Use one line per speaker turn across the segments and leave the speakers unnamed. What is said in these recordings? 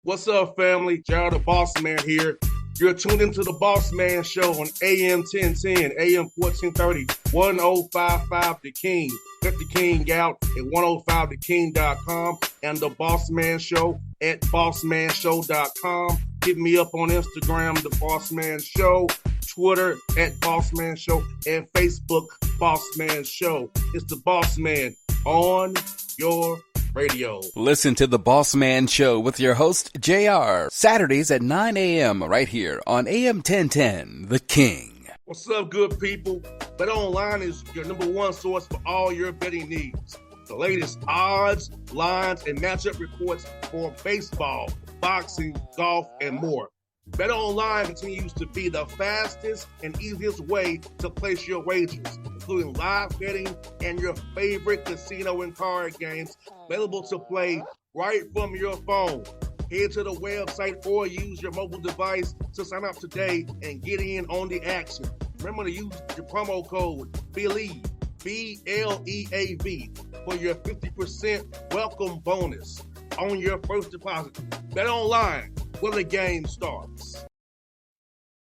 What's up, family? Gerald the Bossman here. You're tuned into the Bossman Show on AM 1010, AM 1430, 1055 The King. Let the King out at 105theking.com and the Bossman Show at bossmanshow.com. Hit me up on Instagram, The Bossman Show, Twitter at Bossman Show, and Facebook, Bossman Show. It's the Bossman on your radio.
Listen to the Bossman Show with your host, JR, Saturdays at 9 a.m. right here on AM 1010, The King.
What's up, good people? BetOnline is your number one source for all your betting needs. The latest odds, lines, and matchup reports for baseball, boxing, golf, and more. BetOnline continues to be the fastest and easiest way to place your wagers, including live betting and your favorite casino and card games available to play right from your phone. Head to the website or use your mobile device to sign up today and get in on the action. Remember to use your promo code BELIEVE, B-L-E-A-V, for your 50% welcome bonus on your first deposit. BetOnline, where the game starts.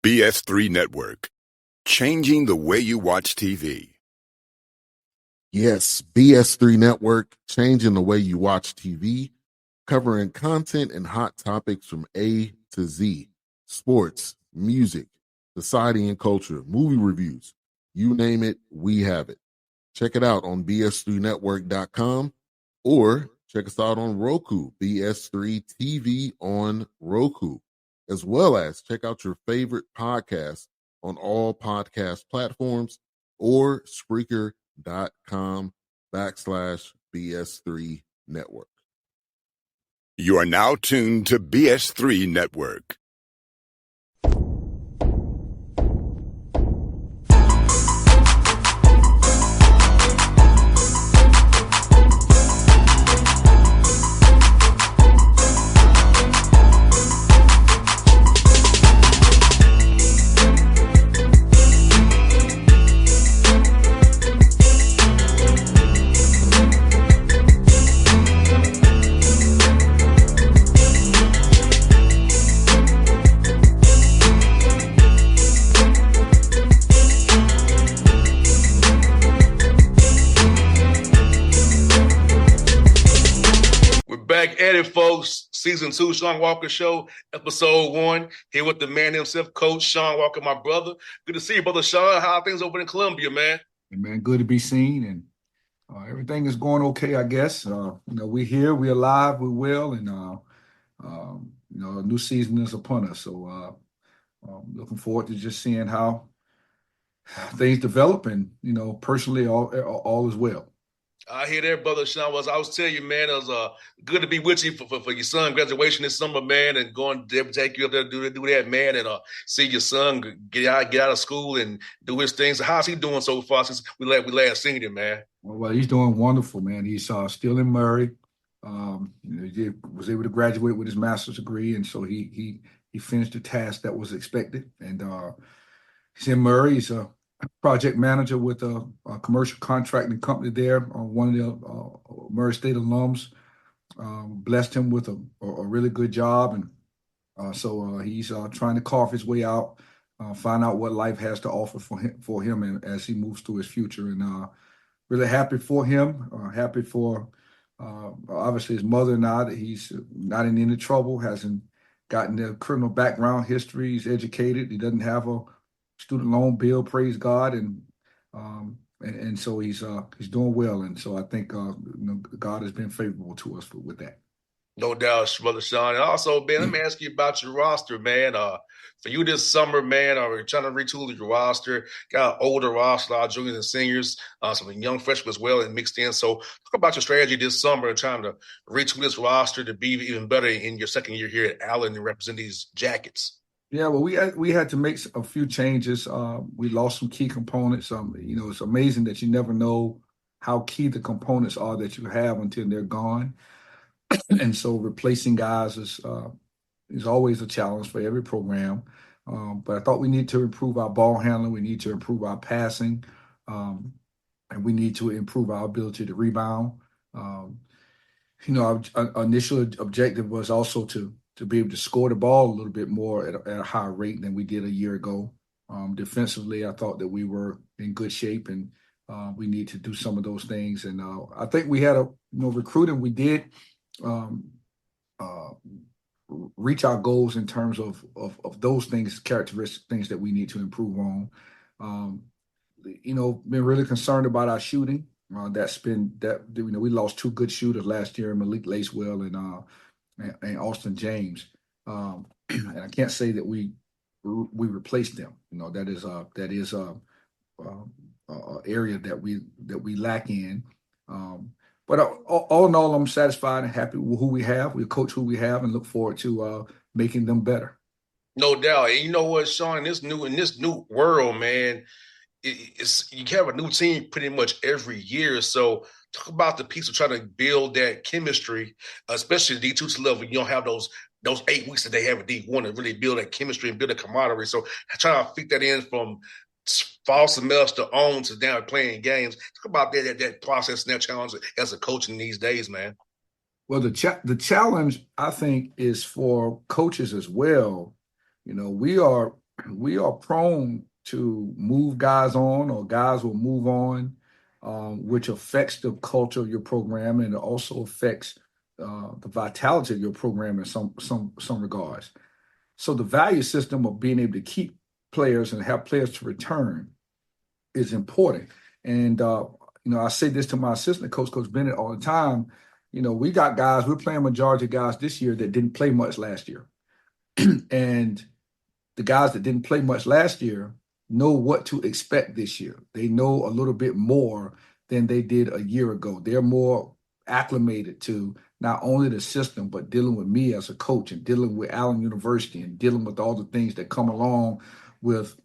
BS3 Network, changing the way you watch TV.
Yes, BS3 Network, changing the way you watch TV, covering content and hot topics from A to Z, sports, music, society and culture, movie reviews, you name it, we have it. Check it out on bs3network.com or check us out on Roku, BS3 TV on Roku, as well as check out your favorite podcasts on all podcast platforms or Spreaker.com/BS3 Network.
You are now tuned to BS3 Network.
Back at it, folks. Season 2, Shawn Walker Show, episode 1. Here with the man himself, Coach Shawn Walker, my brother. Good to see you, brother Shawn. How are things over in Columbia, man?
Hey, man, good to be seen, and everything is going okay, I guess. We're here, we're alive, we're well, and a new season is upon us. So, looking forward to just seeing how things develop, and personally, all is well.
I hear that, brother Shawn. I was telling you, man, it was good to be with you for your son's graduation this summer, man, and going to take you up there to do that, man, and see your son get out of school and do his things. So how's he doing so far since we last seen him, man?
Well, he's doing wonderful, man. He's still in Murray. He was able to graduate with his master's degree, and so he finished the task that was expected. And he's in Murray. He's a project manager with a commercial contracting company there. One of the Murray State alums blessed him with a really good job, and so he's trying to carve his way out, find out what life has to offer for him, and as he moves to his future. And really happy for him. Happy for obviously his mother and I that he's not in any trouble, hasn't gotten a criminal background history. He's educated. He doesn't have a student loan bill, praise God, and so he's doing well, and so I think God has been favorable to us with that.
No doubt, brother Shawn. And also, man, let me ask you about your roster, man. For you this summer, man, we're trying to retool your roster. Got an older roster, a lot of juniors and seniors, some young freshmen as well, and mixed in. So, talk about your strategy this summer and trying to retool this roster to be even better in your second year here at Allen and represent these Jackets.
Yeah, well, we had to make a few changes. We lost some key components. It's amazing that you never know how key the components are that you have until they're gone. And so replacing guys is always a challenge for every program. But I thought we need to improve our ball handling. We need to improve our passing. And we need to improve our ability to rebound. Our initial objective was also to to be able to score the ball a little bit more at a higher rate than we did a year ago. Defensively, I thought that we were in good shape, and we need to do some of those things. And I think we had recruiting. We did uh, reach our goals in terms of those things, characteristic things that we need to improve on. Um, been really concerned about our shooting. We lost two good shooters last year, Malik Lacewell and Austin James. And I can't say that we replaced them. That is a area that we lack in. But all in all, I'm satisfied and happy with who we have. We coach who we have and look forward to making them better.
No doubt. And you know what, Shawn, in this new world, man, it's you have a new team pretty much every year. So talk about the piece of trying to build that chemistry, especially the D2 level. You don't have those 8 weeks that they have at D1 to really build that chemistry and build a camaraderie. So trying to fit that in from fall semester on to now playing games. Talk about that process and that challenge as a coach in these days, man.
Well, the challenge, I think, is for coaches as well. We are prone to move guys on, or guys will move on, which affects the culture of your program, and it also affects the vitality of your program in some regards. So the value system of being able to keep players and have players to return is important. And I say this to my assistant coach, Coach Bennett, all the time. We got guys. We're playing majority of guys this year that didn't play much last year, and the guys that didn't play much last year know what to expect this year. They know a little bit more than they did a year ago. They're more acclimated to not only the system, but dealing with me as a coach and dealing with Allen University and dealing with all the things that come along with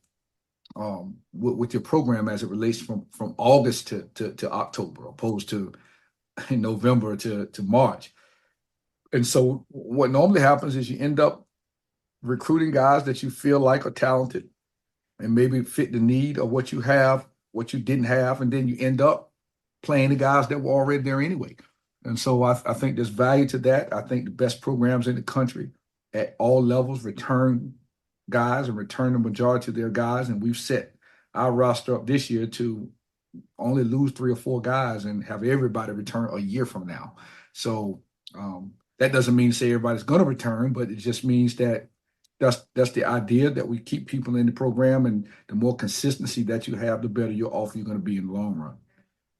your program as it relates from August to October, opposed to in November to March. And so what normally happens is you end up recruiting guys that you feel like are talented and maybe fit the need of what you have, what you didn't have, and then you end up playing the guys that were already there anyway. And so I think there's value to that. I think the best programs in the country at all levels return guys and return the majority of their guys. And we've set our roster up this year to only lose 3 or 4 guys and have everybody return a year from now. So that doesn't mean to say everybody's going to return, but it just means that that's the idea, that we keep people in the program, and the more consistency that you have, the better your offer you're going to be in the long run.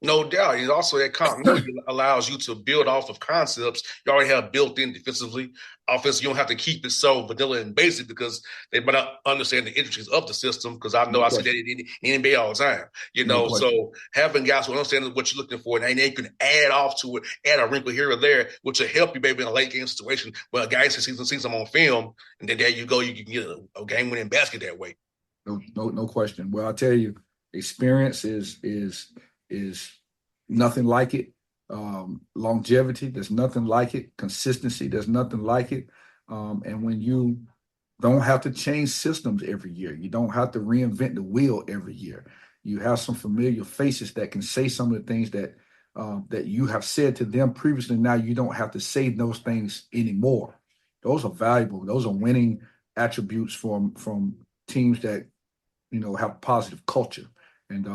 No doubt. It's also that continuity allows you to build off of concepts you already have built in defensively. Offense, you don't have to keep it so vanilla and basic because they might not understand the intricacies of the system, because I know I see that in NBA all the time. So having guys who understand what you're looking for, and they can add off to it, add a wrinkle here or there, which will help you maybe in a late game situation where a guy sees them on film, and then there you go, you can get a game-winning basket that way.
No question. Well, I'll tell you, experience is nothing like it. Longevity, there's nothing like it. Consistency, there's nothing like it. And when you don't have to change systems every year, you don't have to reinvent the wheel every year. You have some familiar faces that can say some of the things that you have said to them previously. Now you don't have to say those things anymore. Those are valuable. Those are winning attributes from teams that have positive culture. And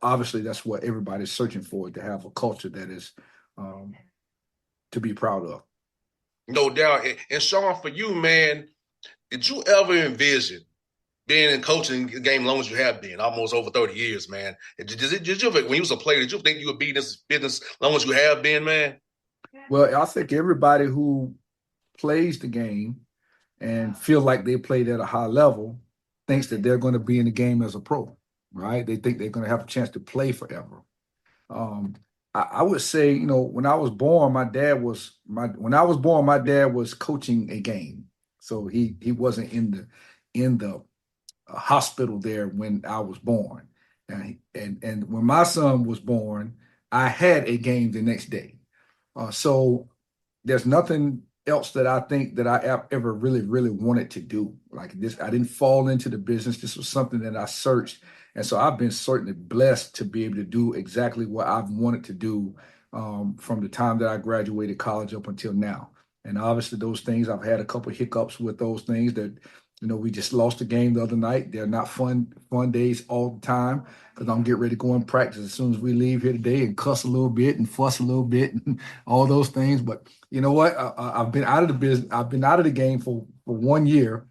obviously that's what everybody's searching for, to have a culture that is to be proud of.
No doubt. And Shawn, for you, man, did you ever envision being in coaching the game as long as you have been, almost over 30 years, man? Did you, when you was a player, did you think you would be in this business as long as you have been, man?
Well, I think everybody who plays the game and feel like they played at a high level thinks that they're going to be in the game as a pro, right? They think they're going to have a chance to play forever. I would say, when I was born, my dad was coaching a game, so he wasn't in the hospital there when I was born, and when my son was born, I had a game the next day. So there's nothing else that I think that I ever really, really wanted to do like this. I didn't fall into the business. This was something that I searched. And so I've been certainly blessed to be able to do exactly what I've wanted to do from the time that I graduated college up until now. And obviously those things, I've had a couple of hiccups with those things that, we just lost the game the other night. They're not fun days all the time because I'm getting ready to go in practice as soon as we leave here today and cuss a little bit and fuss a little bit and all those things. But you know what? I've been out of the business. I've been out of the game for 1 year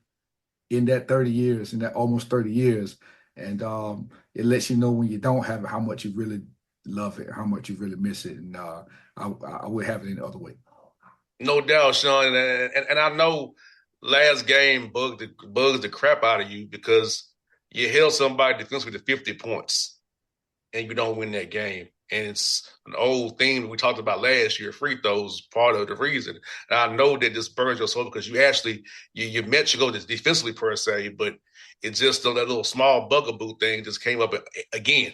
in that 30 years, in that almost 30 years. And it lets you know when you don't have it, how much you really love it, how much you really miss it. And I would have it any other way.
No doubt, Shawn, and I know last game bugs the crap out of you because you held somebody defensively to 50 points and you don't win that game. And it's an old thing we talked about last year. Free throws part of the reason. And I know that this burns your soul because you actually you meant to go defensively per se, but it's just that little small bugaboo thing just came up again.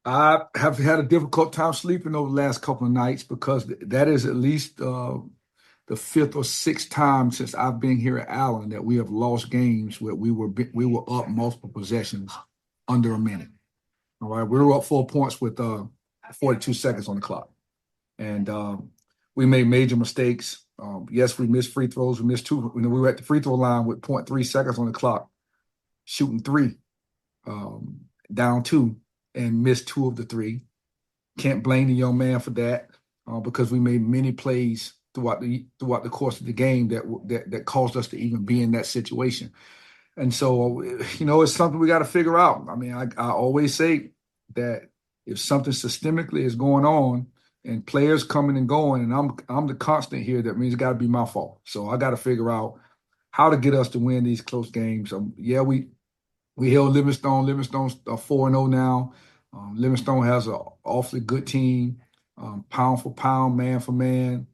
I have had a difficult time sleeping over the last couple of nights because that is at least the fifth or sixth time since I've been here at Allen that we have lost games where we were up multiple possessions under a minute. All right, we were up 4 points with 42 seconds on the clock, and we made major mistakes. Yes, we missed free throws. We missed two. We were at the free throw line with 0.3 seconds on the clock, shooting three, down two, and missed two of the three. Can't blame the young man for that because we made many plays throughout the course of the game that caused us to even be in that situation. And so, it's something we got to figure out. I mean, I always say that if something systemically is going on and players coming and going, and I'm the constant here, that means it's got to be my fault. So I got to figure out how to get us to win these close games. We held Livingstone. Livingstone's 4-0 now. Livingstone has an awfully good team, pound for pound, man for man.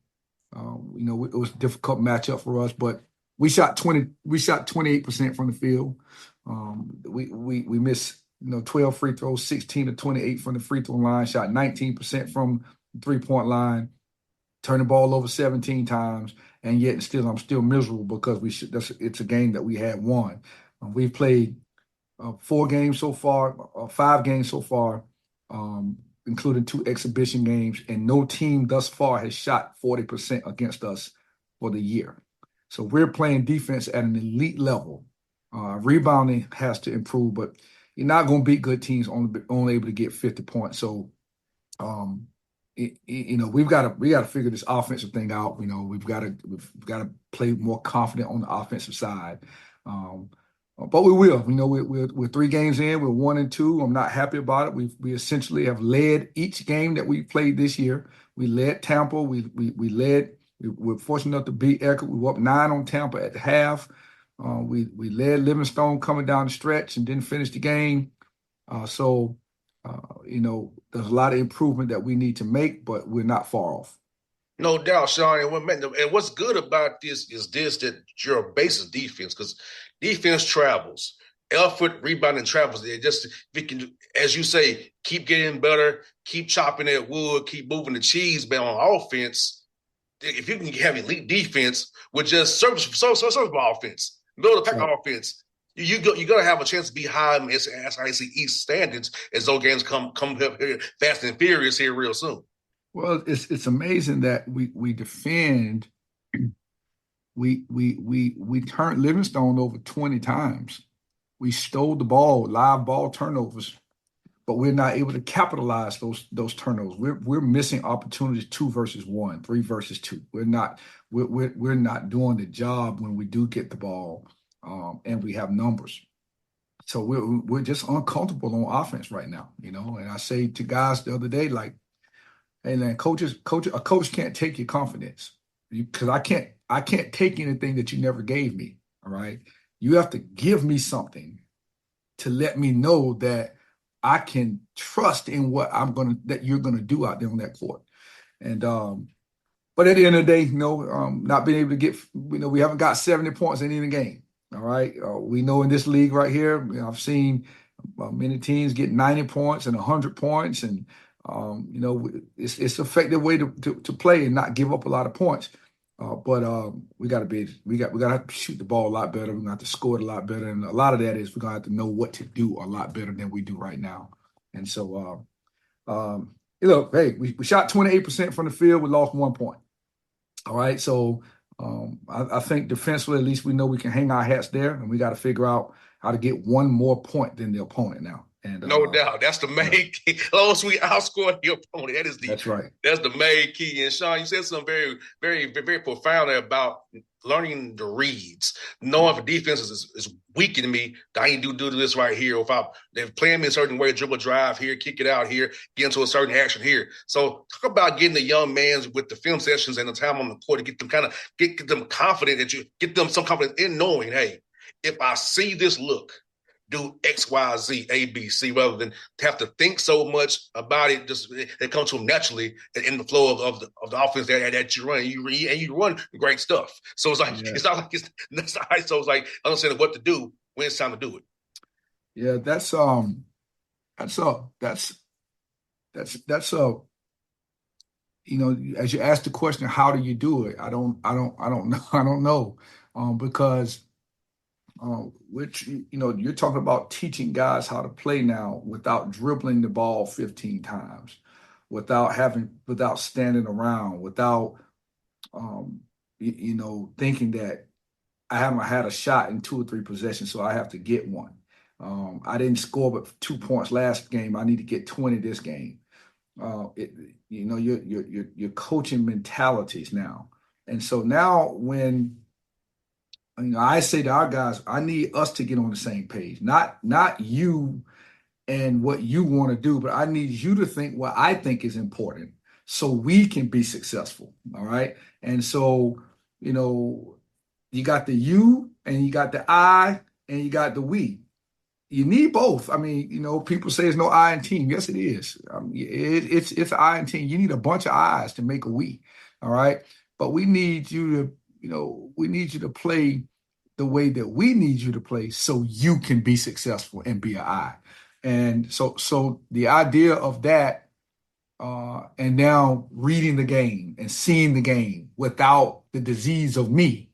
It was a difficult matchup for us, but we shot 28% from the field. We missed 12 free throws, 16 to 28 from the free throw line, shot 19% from the 3-point line, turned the ball over 17 times, and yet still I'm still miserable because it's a game that we had won. We've played 4 games so far, 5 games so far, including 2 exhibition games, and no team thus far has shot 40% against us for the year. So we're playing defense at an elite level. Rebounding has to improve, but you're not going to beat good teams only able to get 50 points. So, we've got to figure this offensive thing out. We've got to play more confident on the offensive side. But we will. We're 3 games in. We're 1-2. I'm not happy about it. We essentially have led each game that we played this year. We led Tampa. We led. We're fortunate enough to beat Eckerd. We were up 9 on Tampa at the half. We led Livingstone coming down the stretch and didn't finish the game. There's a lot of improvement that we need to make, but we're not far off.
No doubt, Shawn. And what's good about this is that you're a basic defense because defense travels. Effort, rebounding travels. They just, we can, as you say, keep getting better, keep chopping that wood, keep moving the cheese. But on offense, if you can have elite defense with just serviceable offense, middle of the pack offense, you're going to have a chance to be high in SIC East standards as those games come here fast and furious here real soon.
Well, it's amazing that we defend. We turned Livingstone over 20 times. We stole the ball, live ball turnovers, but we're not able to capitalize those turnovers. We're missing opportunities 2 versus 1, 3 versus 2. We're not doing the job when we do get the ball, and we have numbers. So we're just uncomfortable on offense right now, And I say to guys the other day, like, hey man, a coach can't take your confidence because I can't take anything that you never gave me. All right. You have to give me something to let me know that I can trust in that you're gonna do out there on that court. And but at the end of the day, not being able to get, we haven't got 70 points in any game. All right. We know in this league right here, I've seen many teams get 90 points and 100 points, and it's an effective way to play and not give up a lot of points. But we got to have to shoot the ball a lot better. We're going to have to score it a lot better. And a lot of that is we're going to have to know what to do a lot better than we do right now. And so, hey, we shot 28% from the field. We lost 1 point. All right. So I think defensively, at least we know we can hang our hats there, and we got to figure out how to get one more point than the opponent now. And
No doubt. That's the main
yeah,
key. As long as we outscore the opponent,
that's right.
that's the main key. And Shawn, you said something very, very, very profound about learning the reads. Knowing if the defense is weakening me, I need to do this right here. Or if they're playing me a certain way, dribble drive here, kick it out here, get into a certain action here. So talk about getting the young man with the film sessions and the time on the court to get them get them confident, that you get them some confidence in knowing, hey, if I see this look, do X, Y, Z, A, B, C, rather than have to think so much about it. Just it comes to them naturally in the flow of the offense that you run. You run great stuff. So it's like it's not like it's not, so it's like understanding what to do when it's time to do it.
Yeah, that's as you ask the question, how do you do it? I don't know. I don't know. Because which you're talking about teaching guys how to play now without dribbling the ball 15 times, without standing around, without thinking that I haven't had a shot in 2 or 3 possessions, so I have to get one. I didn't score but 2 points last game. I need to get 20 this game. Your coaching mentalities now, and so now when I say to our guys, I need us to get on the same page, not you and what you want to do, but I need you to think what I think is important so we can be successful. All right. And so, you got the you and you got the I and you got the we. You need both. I mean, people say there's no I in team. Yes, it is. It's I in team. You need a bunch of I's to make a we. All right. But we need you to play the way that we need you to play so you can be successful and be an I. And so the idea of that, and now reading the game and seeing the game without the disease of me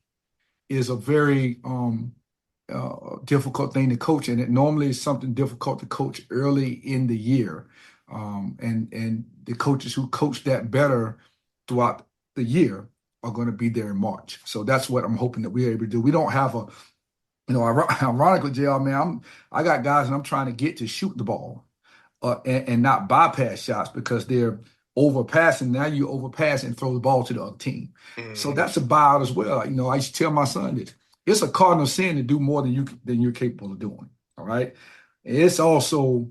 is a very difficult thing to coach. And it normally is something difficult to coach early in the year. And the coaches who coach that better throughout the year are going to be there in March. So that's what I'm hoping that we're able to do. We don't have ironically, JR, man, I got guys and I'm trying to get to shoot the ball and not bypass shots because they're overpassing. Now you overpass and throw the ball to the other team. Mm-hmm. So that's a buyout as well. I used to tell my son this. It's a cardinal sin to do more than you're capable of doing. All right. It's also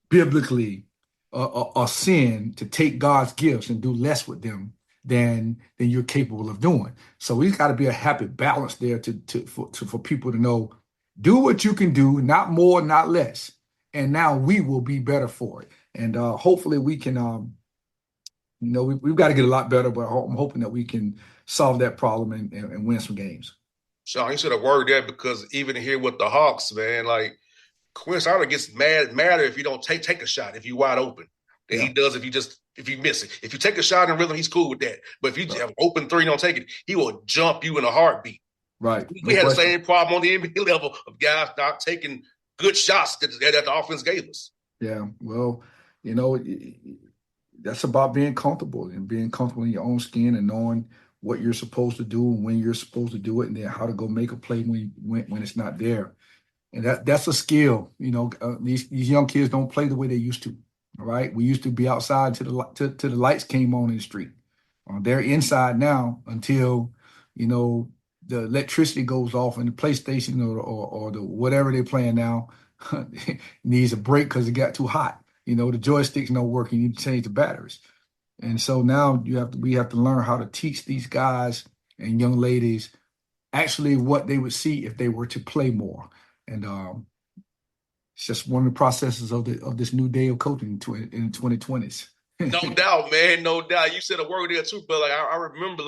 biblically a sin to take God's gifts and do less with them than you're capable of doing. So we've got to be a happy balance there for people to know, do what you can do, not more, not less. And now we will be better for it. And hopefully we can, we've got to get a lot better, but I'm hoping that we can solve that problem and win some games.
Shawn, you should have worded that, because even here with the Hawks, man, like Quinn Snyder gets madder if you don't take a shot, if you're wide open. Than he does if you miss it. If you take a shot in rhythm, he's cool with that. But if you have open three and don't take it, he will jump you in a heartbeat.
Right.
We had the same problem on the NBA level of guys not taking good shots that the offense gave us.
Yeah. Well, that's about being comfortable and being comfortable in your own skin and knowing what you're supposed to do and when you're supposed to do it, and then how to go make a play when it's not there. And that's a skill. These young kids don't play the way they used to. All right. We used to be outside till the lights came on in the street. They're inside now until, the electricity goes off and the PlayStation or the whatever they're playing now needs a break because it got too hot. The joysticks don't work. You need to change the batteries. And so now we have to learn how to teach these guys and young ladies actually what they would see if they were to play more. And it's just one of the processes of this new day of coaching in the 2020s.
No doubt, man. No doubt. You said a word there too, but I remember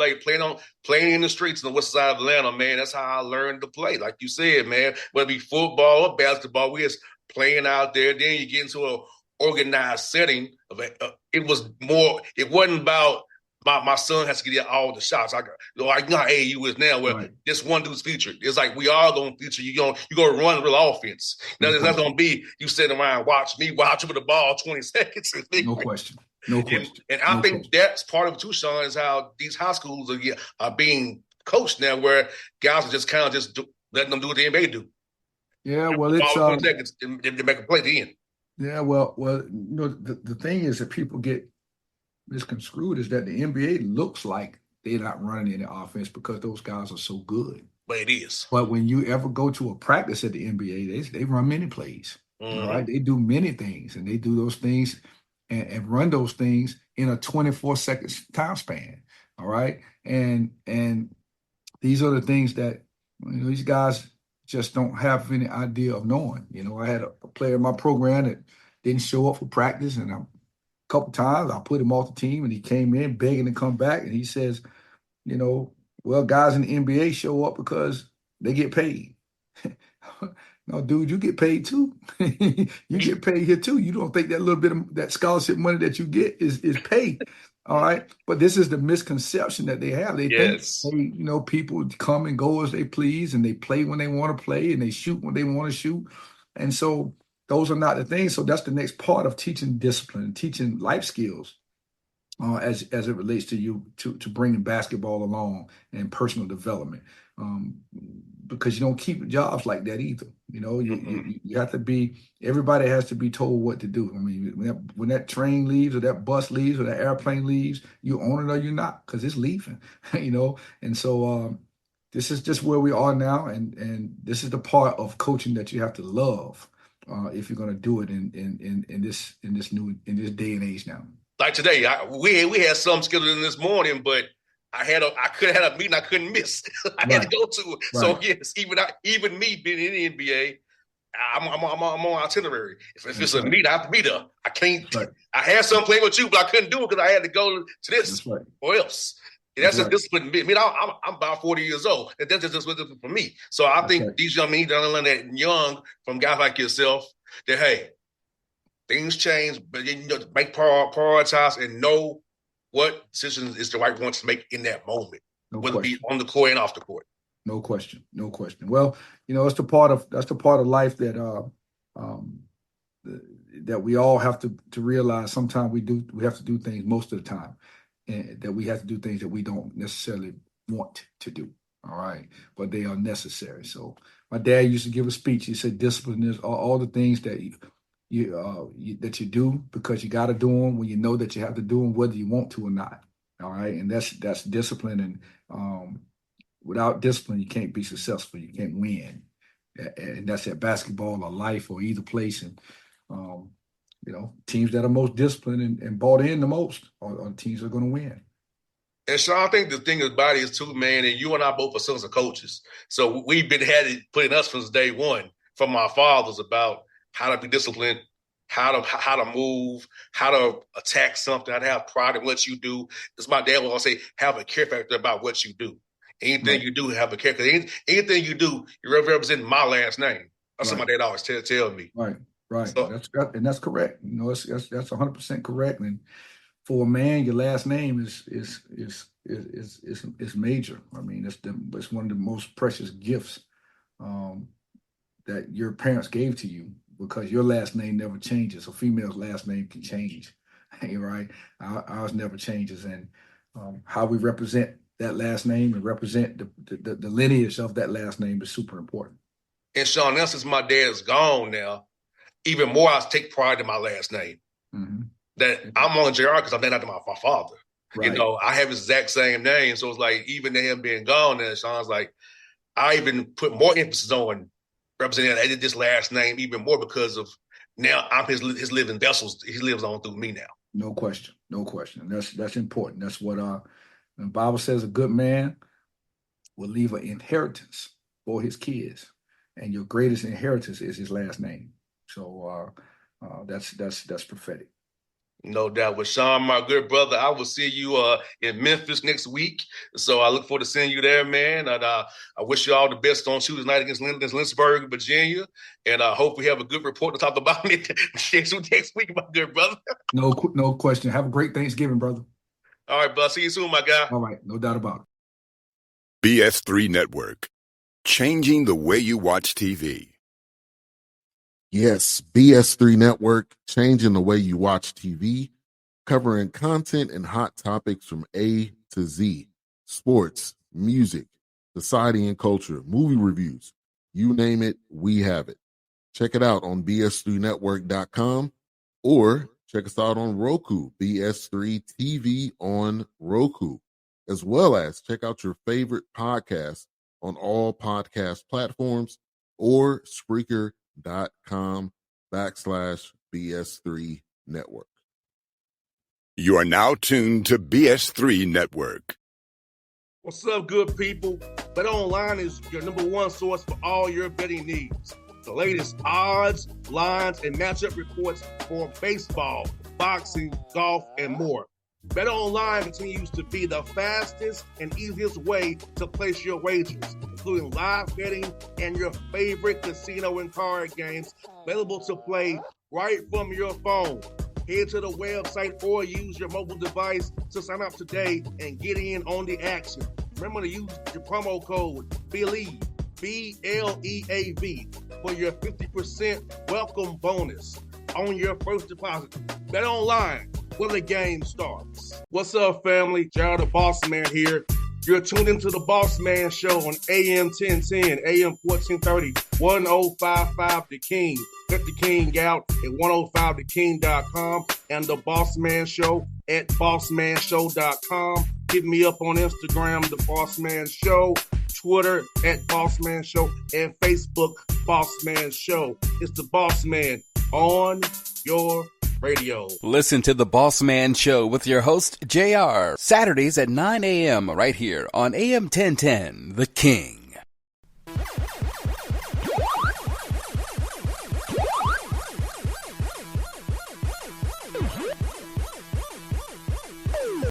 playing in the streets on the west side of Atlanta, man. That's how I learned to play. Like you said, man, whether it be football or basketball, we just playing out there. Then you get into an organized setting. It wasn't about my son has to get all the shots. You know how AAU is now, where
Right.
this one dude's featured. It's like we all gonna feature you. You gonna run real offense. Now that's gonna be you sitting around watch me watch with the ball 20 seconds.
No question. No question.
And I think that's part of it too, Shawn, is how these high schools are being coached now, where guys are just kind of letting them do what the NBA do.
Yeah, well, it's
20 seconds to make a play at the end.
Yeah, well, the thing is that people get misconstrued is that the NBA looks like they're not running any offense because those guys are so good.
But it is.
But when you ever go to a practice at the NBA, they run many plays.
Mm-hmm.
All right, they do many things, and they do those things and run those things in a 24-second time span. All right, and these are the things that these guys just don't have any idea of knowing. I had a player in my program that didn't show up for practice, and a couple times I put him off the team, and he came in begging to come back, and he says, well, guys in the NBA show up because they get paid. No, dude, you get paid too. You get paid here too. You don't think that little bit of that scholarship money that you get is paid. All right. But this is the misconception that they have. They think, people come and go as they please, and they play when they want to play, and they shoot when they want to shoot. And so those are not the things. So that's the next part of teaching discipline, teaching life skills as it relates to you, to bringing basketball along and personal development. Because you don't keep jobs like that either. You have to be, everybody has to be told what to do. I mean, when that train leaves or that bus leaves or that airplane leaves, you own it or you're not, because it's leaving, And so this is just where we are now. And this is the part of coaching that you have to love if you're going to do it in this day and age now.
Like today, we had some scheduled in this morning, but I could have had a meeting I couldn't miss. I had to go to it. Right. So yes, even me being in the NBA, I'm on itinerary. If it's a meet, I have to be there. I can't. Right. I had some playing with you, but I couldn't do it because I had to go to this or else. And that's a discipline. I mean, I'm about 40 years old. And that's just discipline for me. So I think these young men don't learn that young from guys like yourself that, hey, things change, but make prioritize and know what decision is the right one to make in that moment, whether it be on the court and off the court.
No question. Well, that's the part of life that that we all have to realize. Sometimes we have to do things most of the time, and that we have to do things that we don't necessarily want to do. All right, but they are necessary. So my dad used to give a speech. He said, "Discipline is all the things that that you do because you got to do them when you know that you have to do them, whether you want to or not." All right, and that's discipline. And without discipline, you can't be successful. You can't win, and that's at basketball or life or either place. And teams that are most disciplined and bought in the most are teams that are going to win.
And Shawn, I think the thing about it is too, man, and you and I both are sons of coaches. So we've been had it put in us since day one from our fathers about how to be disciplined, how to move, how to attack something, how to have pride in what you do. As my dad would always say, have a care factor about what you do. Anything you do, have a care factor. Anything you do, you represent my last name. That's what my dad always tell me.
Right. So, that's correct. That's 100% correct. And for a man, your last name is major. I mean, it's one of the most precious gifts that your parents gave to you, because your last name never changes. A female's last name can change, right? Ours never changes. And how we represent that last name and represent the lineage of that last name is super important.
And Shawn, now since my dad's gone now, even more I take pride in my last name. Mm-hmm. That I'm on JR because I'm named after my father. Right. I have his exact same name. So it's like, even him being gone now, Shawn's like, I even put more emphasis on representing this last name even more, because of now I'm his living vessels. He lives on through me now.
No question. That's important. That's what the Bible says. A good man will leave an inheritance for his kids, and your greatest inheritance is his last name. So that's prophetic.
No doubt. With Shawn, my good brother, I will see you in Memphis next week. So I look forward to seeing you there, man. And I wish you all the best on Tuesday night against Lynchburg, Virginia. And I hope we have a good report to talk about it next week, my good brother.
No question. Have a great Thanksgiving, brother.
All right, bud. See you soon, my guy.
All right, no doubt about it.
BS3 Network. Changing the way you watch TV.
Yes, BS3 Network, changing the way you watch TV, covering content and hot topics from A to Z. Sports, music, society and culture, movie reviews. You name it, we have it. Check it out on bs3network.com or check us out on Roku, BS3 TV on Roku, as well as check out your favorite podcast on all podcast platforms or Spreaker.com/BS3 Network.
You are now tuned to BS3 Network.
What's up, good people? BetOnline is your number one source for all your betting needs. The latest odds, lines, and matchup reports for baseball, boxing, golf, and more. BetOnline continues to be the fastest and easiest way to place your wagers, including live betting and your favorite casino and card games available to play right from your phone. Head to the website or use your mobile device to sign up today and get in on the action. Remember to use your promo code BELIEVE, BLEAV, for your 50% welcome bonus on your first deposit. Bet online where the game starts. What's up, family? Jared the Bossman here. You're tuned into the Bossman Show on AM 1010, AM 1430, 1055 The King. Check The King out at 105theking.com and the Bossman Show at bossmanshow.com. Hit me up on Instagram, The Bossman Show, Twitter at Bossman Show, and Facebook, Bossman Show. It's the Bossman on your radio.
Listen to The Bossman Show with your host, JR, Saturdays at 9 a.m. right here on AM 1010, The King.